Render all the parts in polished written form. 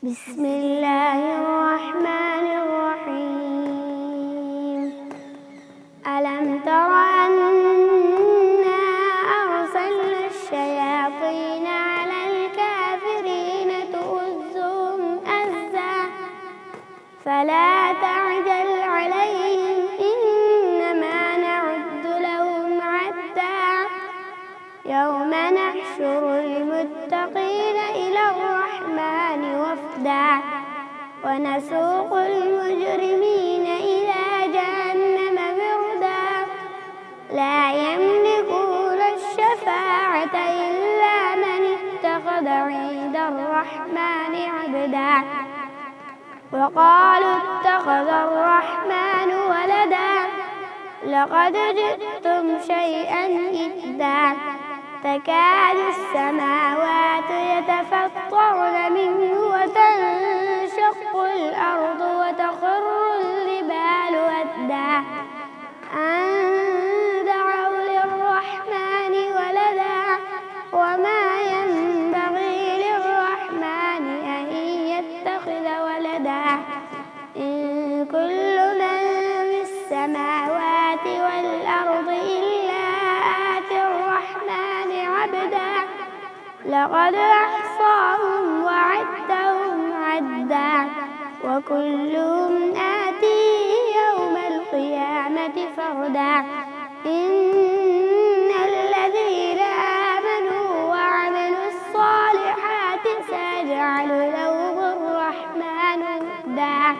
بسم الله الرحمن الرحيم. ألم تر أنا أرسلنا الشياطين على الكافرين تؤزهم أزا فلا تعجل عليهم إنما نعد لهم عدا يوم نحشر المتقين إلى الرحمن وفدا ونسوق المجرمين إلى جهنم وردا لا يملكون الشفاعة إلا من اتخذ عند الرحمن عبدا وقالوا اتخذ الرحمن ولدا لقد جئتم شيئا إدا تكاد السماوات يتفطرن منه وتنشق الأرض وتخر الجبال هدا أن دعوا للرحمن ولدا وما ينبغي للرحمن أن يتخذ ولدا إن كل من في السماوات والأرض إلا آتي الرحمن عبدا لقد أحصاهم وعدهم عدا وكلهم آتيه يوم القيامة فردا إن الذين آمنوا وعملوا الصالحات سيجعل لهم الرحمن ودا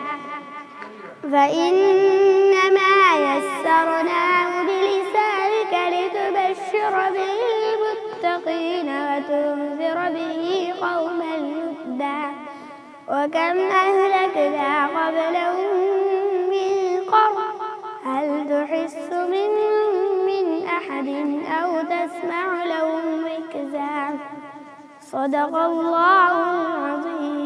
فإنما يسرناه بلسانك لتبشر به المتقين وتنذر به قوما لدا وكم أهلكنا قبلهم من قرن هل تحس منهم من أحد أو تسمع لهم ركزا صدق الله العظيم.